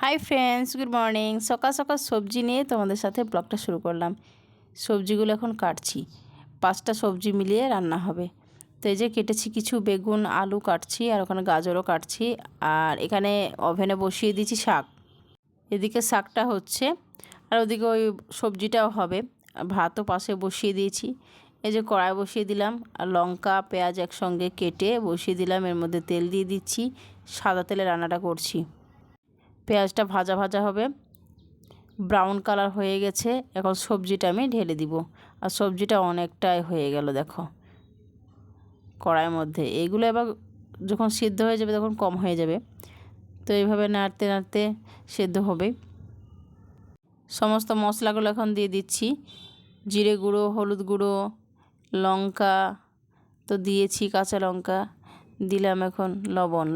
Hi friends, good morning. সকাল সকাল সবজি নিয়ে তোমাদের সাথে ব্লগটা শুরু করলাম। সবজিগুলো এখন কাটছি, 5টা সবজি মিলিয়ে রান্না হবে। তো এই যে কেটেছি কিছু বেগুন, আলু কাটছি, আর ওখানে গাজরও কাটছি। আর এখানে ওভেনে বসিয়ে দিয়েছি শাক। এদিকে শাকটা হচ্ছে আর ওদিকে ওই সবজিটাও হবে। ভাতও পাশে বসিয়ে দিয়েছি। এই যে কড়াই বসিয়ে দিলাম, আর লঙ্কা পেঁয়াজ একসঙ্গে কেটে বসিয়ে দিলাম। এর মধ্যে তেল দিয়ে দিচ্ছি, সাদা তেলে রান্নাটা করছি। পেঁয়াজটা ভাজা ভাজা হবে, ব্রাউন কালার হয়ে গেছে। এখন সবজিটা আমি ঢেলে দিব। আর সবজিটা অনেকটাই হয়ে গেল দেখো কড়াইয়ের মধ্যে। এইগুলো এবার যখন সিদ্ধ হয়ে যাবে তখন কম হয়ে যাবে। তো এইভাবে নাড়তে নাড়তে সিদ্ধ হবে। সমস্ত মশলাগুলো এখন দিয়ে দিচ্ছি। জিরে গুঁড়ো, হলুদ গুঁড়ো, লঙ্কা তো দিয়েছি, কাঁচা লঙ্কা দিলাম। এখন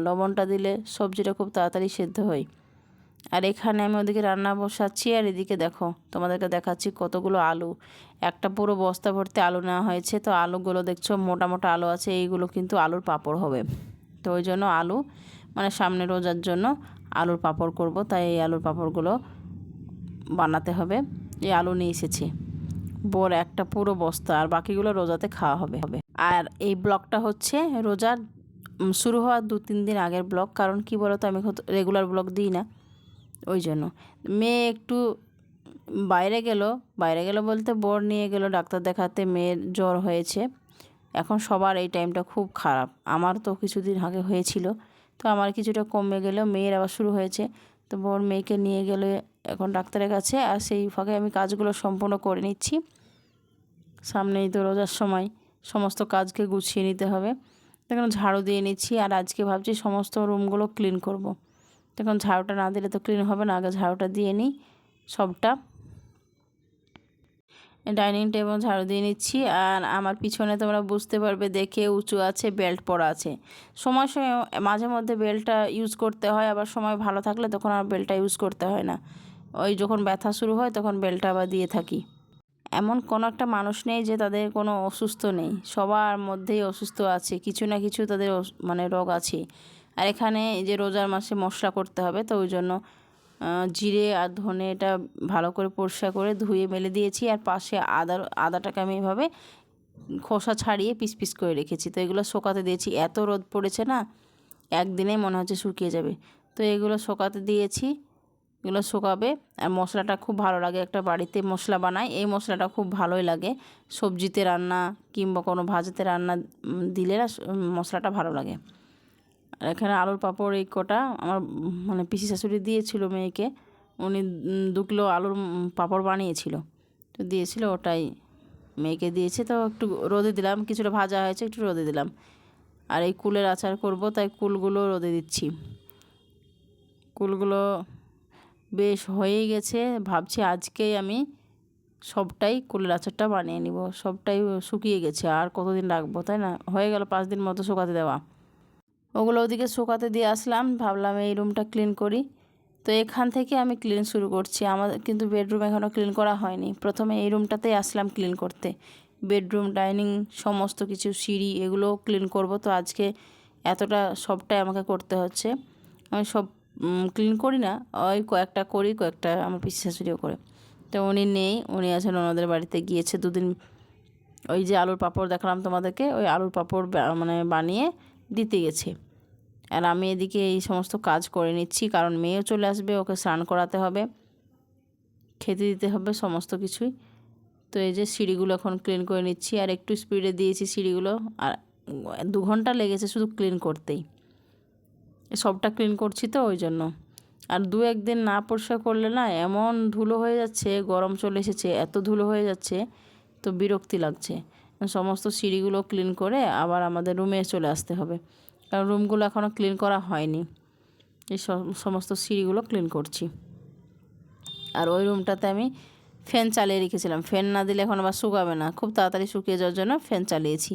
লবণটা দিলে সবজিটা খুব তাড়াতাড়ি সিদ্ধ হয়। আর এখানে আমি ওদিকে রান্না বসাচ্ছি, আর এদিকে দেখো তোমাদেরকে দেখাচ্ছি কতগুলো আলু। একটা পুরো বস্তা ভর্তি আলু নেওয়া হয়েছে। তো আলুগুলো দেখছো মোটা মোটা আলু আছে, এইগুলো কিন্তু আলুর পাঁপড় হবে। তো ওই জন্য আলু মানে সামনে রোজার জন্য আলুর পাঁপড় করব, তাই এই আলুর পাঁপড়গুলো বানাতে হবে। এই আলু নিয়ে এসেছি বড় একটা পুরো বস্তা, আর বাকিগুলো রোজাতে খাওয়া হবে। আর এই ব্লগটা হচ্ছে রোজার শুরু হওয়ার 2-3 দিন আগের ব্লগ। কারণ কি বলো তো, আমি রেগুলার ব্লগ দিই না। ওই জন্য মেয়ে একটু বাইরে গেল বলতে বোর নিয়ে গেল ডাক্তার দেখাতে। মেয়ের জ্বর হয়েছে। এখন সবার এই টাইমটা খুব খারাপ। আমার তো কিছুদিন আগে হয়েছিল, তো আমার কিছুটা কমে গেলেও মেয়ের আবার শুরু হয়েছে। তো বোর মেয়েকে নিয়ে গেলে এখন ডাক্তারের কাছে, আর সেই ফাঁকে আমি কাজগুলো সম্পূর্ণ করে নিচ্ছি। সামনেই তো রোজার সময়, সমস্ত কাজকে গুছিয়ে নিতে হবে। এখন ঝাড়ু দিয়ে নিচ্ছি, আর আজকে ভাবছি সমস্ত রুমগুলো ক্লিন করব। তখন ঝাড়ুটা না দিলে তো ক্লিন হবে না, আগে ঝাড়ুটা দিয়ে নিই সবটা। ডাইনিং টেবিল ঝাড়ু দিয়ে নিচ্ছি। আর আমার পিছনে তোমরা বুঝতে পারবে দেখে উঁচু আছে, বেল্ট পরা আছে। সময় সময় মাঝে মধ্যে বেল্টটা ইউজ করতে হয়, আবার সময় ভালো থাকলে তখন আর বেল্টটা ইউজ করতে হয় না। ওই যখন ব্যথা শুরু হয় তখন বেল্টটা আবার দিয়ে থাকি। এমন কোনো একটা মানুষ নেই যে তাদের কোনো অসুস্থ নেই, সবার মধ্যেই অসুস্থ আছে, কিছু না কিছু তাদের মানে রোগ আছে। আর এখানে এই যে রোজার মাসে মশলা করতে হবে, তো ওই জন্য জিরে আর ধনে এটা ভালো করে পরিষ্কার করে ধুয়ে মেলে দিয়েছি। আর পাশে আদাটাকে আমি এভাবে খোসা ছাড়িয়ে পিস পিস করে রেখেছি। তো এগুলো শুকাতে দিয়েছি, এত রোদ পড়েছে না, একদিনেই মনে হচ্ছে শুকিয়ে যাবে। তো এগুলো শুকাতে দিয়েছি, এগুলো শুকাবে। আর মশলাটা খুব ভালো লাগে, একটা বাড়িতে মশলা বানাই, এই মশলাটা খুব ভালোই লাগে সবজিতে রান্না কিংবা কোনো ভাজাতে রান্না দিলে না মশলাটা ভালো লাগে। আর এখানে আলুর পাঁপড় এই কটা আমার মানে পিসি শাশুড়ি দিয়েছিল মেয়েকে। উনি 2 কিলো আলুর পাঁপড় বানিয়েছিল, তো দিয়েছিল, ওটাই মেয়েকে দিয়েছে। তো একটু রোদে দিলাম, কিছুটা ভাজা হয়েছে, একটু রোদে দিলাম। আর এই কুলের আচার করব, তাই কুলগুলো রোদে দিচ্ছি। কুলগুলো বেশ হয়েই গেছে, ভাবছি আজকেই আমি সবটাই কুলের আচারটা বানিয়ে নিব। সবটাই শুকিয়ে গেছে, আর কতদিন রাখবো, তাই না? হয়ে গেল 5 দিন মতো শুকাতে দেওয়া। ওগুলো ওদিকে শুকাতে দিয়ে আসলাম, ভাবলাম এই রুমটা ক্লিন করি। তো এখান থেকে আমি ক্লিন শুরু করছি। আমার কিন্তু বেডরুম এখনও ক্লিন করা হয়নি। প্রথমে এই রুমটাতেই আসলাম ক্লিন করতে। বেডরুম, ডাইনিং, সমস্ত কিছু, সিঁড়ি, এগুলো ক্লিন করব। তো আজকে এতটা সবটাই আমাকে করতে হচ্ছে। আমি সব ক্লিন করি না, ওই কয়েকটা করি, কয়েকটা আমার পিসি শাশুড়িও করে। তো উনি নেই, উনি আছেন ওনাদের বাড়িতে গিয়েছে 2 দিন। ওই যে আলুর পাঁপড় দেখালাম তোমাদেরকে, ওই আলুর পাঁপড় মানে বানিয়ে দিতে গেছে। আর আমি এদিকে এই সমস্ত কাজ করে নিচ্ছি, কারণ মেয়েও চলে আসবে, ওকে স্নান করাতে হবে, খেতে দিতে হবে, সমস্ত কিছুই। তো এই যে সিঁড়িগুলো এখন ক্লিন করে নিচ্ছি, আর একটু স্পিডে দিয়েছি সিঁড়িগুলো। আর 2 ঘন্টা লেগেছে শুধু ক্লিন করতেই। সবটা ক্লিন করছি তো ওই জন্য। আর 2-1 দিন না পরিষ্কার করলে না এমন ধুলো হয়ে যাচ্ছে, গরম চলে এসেছে, এত ধুলো হয়ে যাচ্ছে, তো বিরক্তি লাগছে। সমস্ত সিঁড়িগুলো ক্লিন করে আবার আমাদের রুমে চলে আসতে হবে, কারণ রুমগুলো এখনও ক্লিন করা হয়নি। এই সমস্ত সিঁড়িগুলো ক্লিন করছি। আর ওই রুমটাতে আমি ফ্যান চালিয়ে রেখেছিলাম, ফ্যান না দিলে এখন আবার শুকাবে না, খুব তাড়াতাড়ি শুকিয়ে যাওয়ার জন্য ফ্যান চালিয়েছি।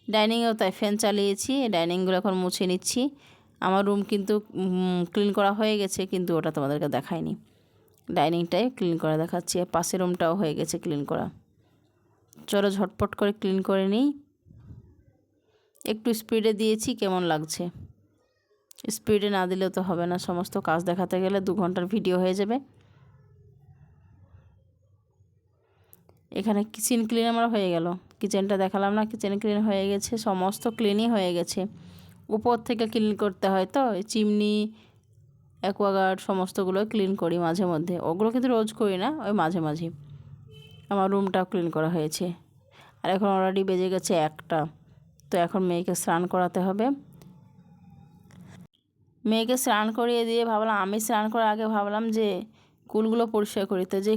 ডাইনিংয়েও তাই ফ্যান চালিয়েছি। ডাইনিংগুলো এখন মুছে নিচ্ছি। আমার রুম কিন্তু ক্লিন করা হয়ে গেছে, কিন্তু ওটা তোমাদেরকে দেখাইনি। ডাইনিংটাই ক্লিন করা দেখাচ্ছি, আর পাশের রুমটাও হয়ে গেছে ক্লিন করা। চলো ঝটপট করে ক্লিন করে নিই। একটু স্পিডে দিয়েছি, কেমন লাগছে। স্পিডে না দিলেও তো হবে না, সমস্ত কাজ দেখাতে গেলে 2 ঘন্টার ভিডিও হয়ে যাবে। এখানে কিচেন ক্লিন আমার হয়ে গেল, কিচেনটা দেখালাম না, কিচেন ক্লিন হয়ে গেছে, সমস্ত ক্লিনই হয়ে গেছে। উপর থেকে ক্লিন করতে হয় তো, চিমনি অ্যাকোয়াগার্ড সমস্তগুলো ক্লিন করি মাঝে মধ্যে, ওগুলো কিন্তু রোজ করি না, ওই মাঝে মাঝে। আমার রুমটাও ক্লিন করা হয়েছে। আর এখন অলরেডি বেজে গেছে 1টা। তো এখন মেয়েকে স্নান করাতে হবে। মেয়েকে স্নান করিয়ে দিয়ে ভাবলাম, আমি স্নান করার আগে ভাবলাম যে কুলগুলো পরিষ্কার করি। তো যে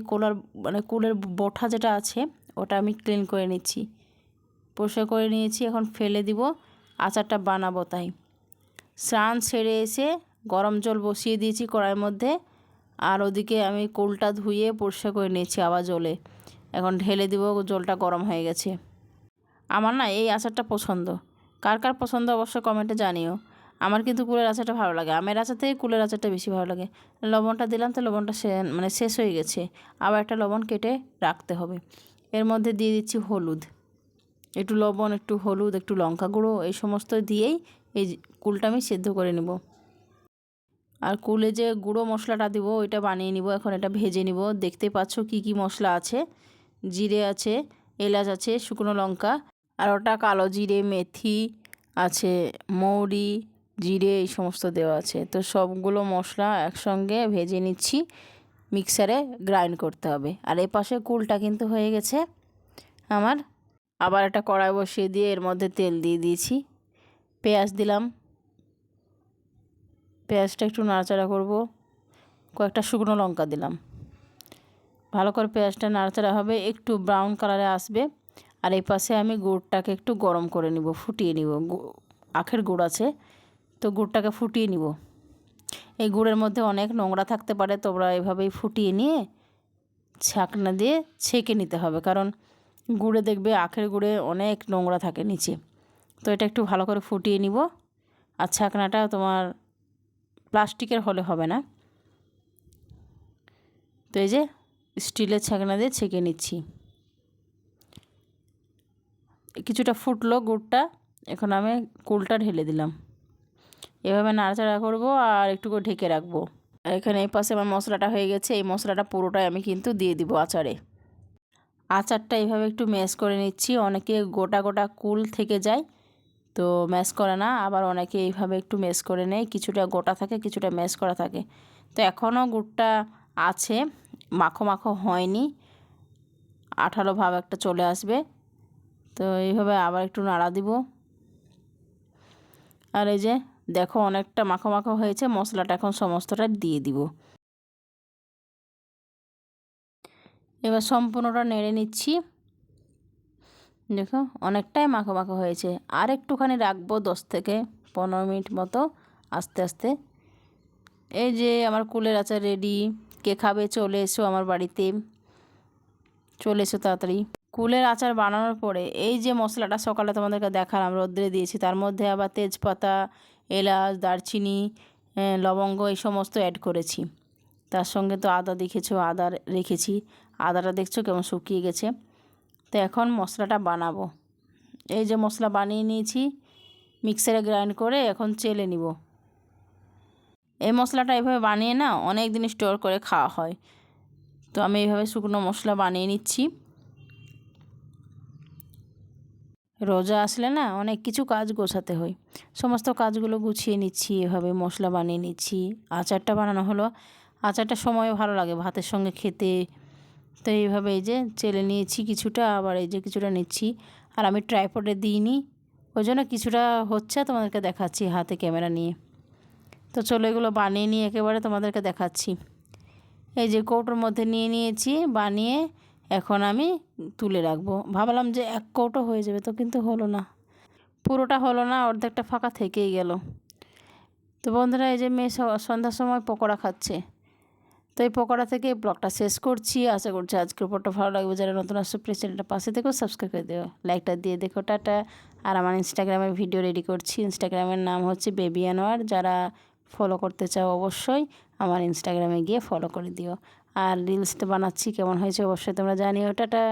কুলের বোঁটা যেটা আছে ওটা আমি ক্লিন করে নিচ্ছি, পরিষ্কার করে নিয়েছি। এখন ফেলে দিব, আচারটা বানাবো তাই। স্নান সেরে এসে গরম জল বসিয়ে দিয়েছি কড়াইয়ের মধ্যে, আর ওদিকে আমি কুলটা ধুয়ে পরিষ্কার করে নিয়েছি আবার জলে। এখন ঢেলে দিব, জলটা গরম হয়ে গেছে। আমার না এই আচারটা পছন্দ, কার কার পছন্দ অবশ্যই কমেন্টে জানিও। আমার কিন্তু কুলের আচারটা ভালো লাগে, আমের আচার থেকে কুলের আচারটা বেশি ভালো লাগে। লবণটা দিলাম, তো লবণটা শেষ হয়ে গেছে, আবার একটা লবণ কেটে রাখতে হবে। এর মধ্যে দিয়ে দিচ্ছি হলুদ, একটু লবণ, একটু হলুদ, একটু লঙ্কা গুঁড়ো, এই সমস্ত দিয়েই এই কুলটা আমি সেদ্ধ করে নেব। আর কুলে যে গুঁড়ো মশলাটা দিব ওইটা বানিয়ে নিব। এখন এটা ভেজে নিব। দেখতে পাচ্ছ কি কি মশলা আছে, জিরে আছে, এলাচ আছে, শুকনো লঙ্কা, আর ওটা কালো জিরে, মেথি আছে, মৌরি, জিরে, এই সমস্ত দেওয়া আছে। তো সবগুলো মশলা একসঙ্গে ভেজে নিচ্ছি, মিক্সারে গ্রাইন্ড করতে হবে। আর এই পাশে কুলটা কিন্তু হয়ে গেছে আমার। আবার একটা কড়াই বসিয়ে দিয়ে এর মধ্যে তেল দিয়ে দিয়েছি, পেঁয়াজ দিলাম, পেঁয়াজটা একটু নাড়াচাড়া করব, কয়েকটা শুকনো লঙ্কা দিলাম। ভালো করে পেঁয়াজটা নাড়াচাড়া হবে, একটু ব্রাউন কালারে আসবে। আর এই পাশে আমি গুড়টাকে একটু গরম করে নিব, ফুটিয়ে নিব। আখের গুড় আছে, তো গুড়টাকে ফুটিয়ে নিব। এই গুড়ের মধ্যে অনেক নোংরা থাকতে পারে, তোমরা এভাবেই ফুটিয়ে নিয়ে ছাঁকনা দিয়ে ছেঁকে নিতে হবে, কারণ গুড়ে দেখবে আখের গুড়ে অনেক নোংরা থাকে নিচে। তো এটা একটু ভালো করে ফুটিয়ে নিব। আর ছাঁকনাটা তোমার প্লাস্টিকের হলে হবে না, তো এই যে স্টিলের ছাঁকনা দিয়ে ছেঁকে নিচ্ছি। কিছুটা ফুটলো গুড়টা, এখন আমি কুলটা ঢেলে দিলাম। এভাবে নাড়াচাড়া করব আর একটু করে ঢেকে রাখবো। এখানে এই পাশে আমার মশলাটা হয়ে গেছে, এই মশলাটা পুরোটাই আমি কিন্তু দিয়ে দিব আচারে। আচারটা এইভাবে একটু ম্যাশ করে নিচ্ছি। অনেকে গোটা গোটা কুল থেকে যায়, তো ম্যাশ করে না, আবার অনেকে এইভাবে একটু ম্যাশ করে নেয়, কিছুটা গোটা থাকে, কিছুটা ম্যাশ করা থাকে। তো এখনও গুড়টা আছে, মাখো মাখো হয়নি, আঠালো ভাব একটা চলে আসবে। তো এইভাবে আবার একটু নাড়া দিব। আর এই যে দেখো অনেকটা মাখো মাখো হয়েছে, মশলাটা এখন সমস্তটা দিয়ে দিব। এবার সম্পূর্ণটা নেড়ে নিচ্ছি। দেখো অনেকটাই মাখো মাখো হয়েছে, আর একটুখানি রাখবো 10 থেকে 15 মিনিট মতো আস্তে আস্তে। এই যে আমার কুলের আচার রেডি। কে খাবে চলে এসো আমার বাড়িতে, চলে এসো তাড়াতাড়ি। কুলের আচার বানানোর পরে এই যে মশলাটা সকালে তোমাদেরকে দেখালাম রোদ্রে দিয়েছি, তার মধ্যে আবার তেজপাতা, এলাচ, দারচিনি, লবঙ্গ এই সমস্ত অ্যাড করেছি। তার সঙ্গে তো আদা দেখেছো, আদা রেখেছি, আদাটা দেখছো কেমন শুকিয়ে গেছে। তো এখন মশলাটা বানাবো। এই যে মশলা বানিয়ে নিয়েছি, মিক্সারে গ্রাইন্ড করে এখন চেলে নিব। এই মশলাটা এভাবে বানিয়ে না অনেক দিন স্টোর করে খাওয়া হয়। তো আমি এইভাবে শুকনো মশলা বানিয়ে নিচ্ছি। রোজা আসলে না অনেক কিছু কাজ গোছাতে হয়, সমস্ত কাজগুলো গুছিয়ে নিচ্ছি, এভাবে মশলা বানিয়ে নিচ্ছি। আচারটা বানানো হলো, আচারটা সময়ও ভালো লাগে ভাতের সঙ্গে খেতে। তো এইভাবে এই যে চেলে নিয়েছি কিছুটা, আবার এই যে কিছুটা নিচ্ছি। আর আমি ট্রাইপডে দিইনি, ওই জন্য কিছুটা হচ্ছে, তোমাদেরকে দেখাচ্ছি হাতে ক্যামেরা নিয়ে। তো চলো এগুলো বানিয়ে নিয়ে একেবারে তোমাদেরকে দেখাচ্ছি। এই যে কৌটোর মধ্যে নিয়ে নিয়েছি বানিয়ে, এখন আমি তুলে রাখবো। ভাবলাম যে 1 কৌটো হয়ে যাবে, তো কিন্তু হলো না, পুরোটা হলো না, অর্ধেকটা ফাঁকা থেকেই গেল। তো বন্ধুরা এই যে মেয়ে সন্ধ্যার সময় পকোড়া খাচ্ছে, তো এই পকোড়া থেকে ব্লগটা শেষ করছি। আশা করছি আজকের উপরটা ভালো লাগবে। যারা নতুন আসছে প্লিজ চ্যানেলটা পাশে থেকেও সাবস্ক্রাইব করে দিও, লাইকটা দিয়ে দেখো। টাটা। আর আমার ইনস্টাগ্রামের ভিডিও রেডি করছি, ইনস্টাগ্রামের নাম হচ্ছে বেবি আনোয়ার। যারা ফলো করতে চাও অবশ্যই আমার ইনস্টাগ্রামে গিয়ে ফলো করে দিও। আর রিলসটা বানাচ্ছি, কেমন হয়েছে অবশ্যই তোমরা জানিও। টাটা।